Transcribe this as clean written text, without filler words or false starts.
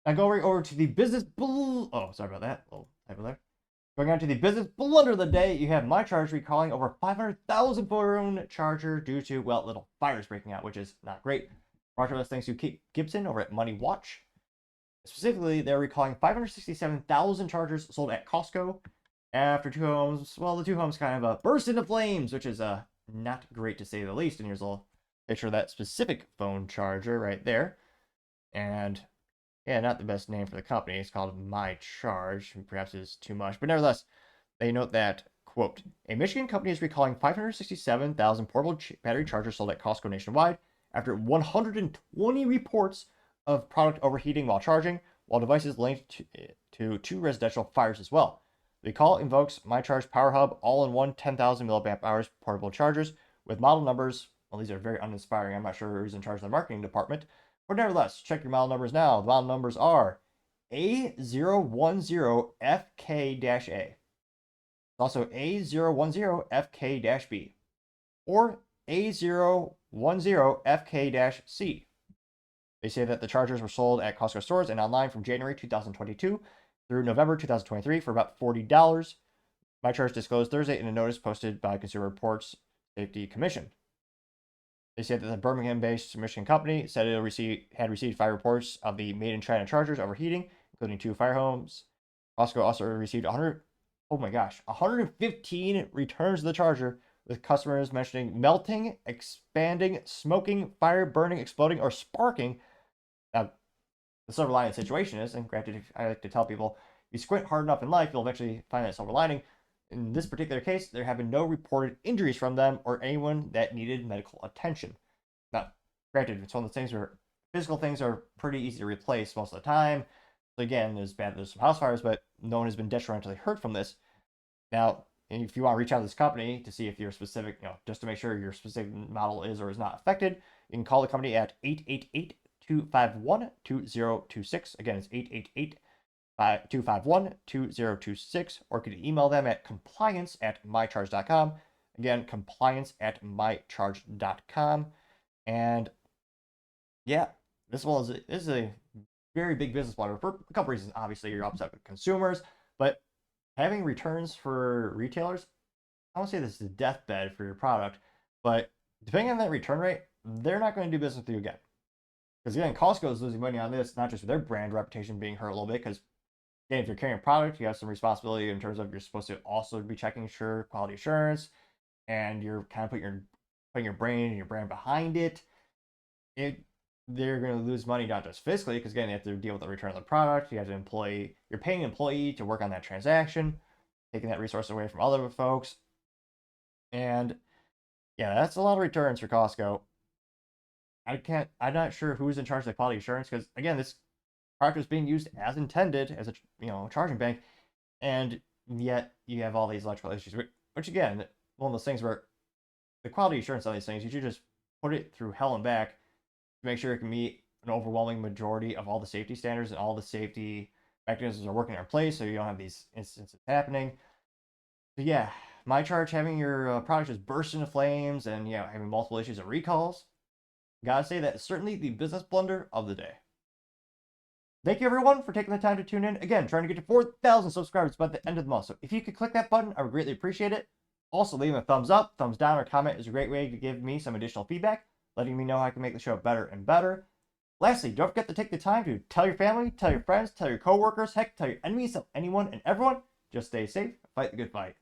Now going over to the business oh, sorry about that. Oh, typo there. Going on to the business blunder of the day, you have Mycharge recalling over 500,000 phone charger due to, well, little fires breaking out, which is not great. Much of us thanks to Kate Gibson over at Money Watch. Specifically, they're recalling 567,000 chargers sold at Costco after two homes. Well, the two homes kind of burst into flames, which is not great to say the least. And here's a little picture of that specific phone charger right there. And yeah, not the best name for the company. It's called Mycharge. Perhaps it's too much. But nevertheless, they note that, quote, a Michigan company is recalling 567,000 portable battery chargers sold at Costco nationwide after 120 reports of product overheating while charging, while devices linked to two residential fires as well. The recall invokes Mycharge Power Hub all-in-one 10,000 milliamp hours portable chargers with model numbers. Well, these are very uninspiring. I'm not sure who's in charge of the marketing department. But nevertheless, check your model numbers now. The model numbers are A010FK-A. Also A010FK-B. Or A010FK-C. They say that the chargers were sold at Costco stores and online from January 2022 through November 2023 for about $40. Mycharge disclosed Thursday in a notice posted by Consumer Reports Safety Commission. They said that the Birmingham-based Michigan company said it had received 5 reports of the made-in-China chargers overheating, including 2 fire homes. Costco also received 115 returns of the charger, with customers mentioning melting, expanding, smoking, fire, burning, exploding, or sparking. Now, the silver lining situation is, and granted, I like to tell people, if you squint hard enough in life, you'll eventually find that silver lining. In this particular case, there have been no reported injuries from them or anyone that needed medical attention. Now, granted, it's one of those things where physical things are pretty easy to replace most of the time. So again, there's some house fires, but no one has been detrimentally hurt from this. Now, if you want to reach out to this company to see if your specific, just to make sure your specific model is or is not affected, you can call the company at 888-251-2026. Again, it's 888-251-2026, or you can email them at compliance@mycharge.com. Again, compliance@mycharge.com. And yeah, this is a very big business model for a couple reasons. Obviously, you're upset with consumers, but having returns for retailers, I won't say this is a deathbed for your product, but depending on that return rate, they're not going to do business with you again. Because again, Costco is losing money on this, not just with their brand reputation being hurt a little bit, because again, if you're carrying a product, you have some responsibility in terms of you're supposed to also be checking quality assurance, and you're kind of putting your brain and your brand behind it. They're going to lose money not just physically, because again, they have to deal with the return of the product. You have to you're paying an employee to work on that transaction, taking that resource away from other folks. And yeah, that's a lot of returns for Costco. I'm not sure who's in charge of the quality assurance, because again, this product is being used as intended as a charging bank, and yet you have all these electrical issues, which again, one of those things where the quality assurance on these things, you should just put it through hell and back to make sure it can meet an overwhelming majority of all the safety standards and all the safety mechanisms are working in place, so you don't have these instances happening. So yeah, Mycharge having your product just burst into flames and having multiple issues of recalls, gotta say that is certainly the business blunder of the day. Thank you everyone for taking the time to tune in. Again, trying to get to 4,000 subscribers by the end of the month. So if you could click that button, I would greatly appreciate it. Also, leaving a thumbs up, thumbs down, or comment is a great way to give me some additional feedback, letting me know how I can make the show better and better. Lastly, don't forget to take the time to tell your family, tell your friends, tell your coworkers, heck, tell your enemies, tell anyone and everyone. Just stay safe, fight the good fight.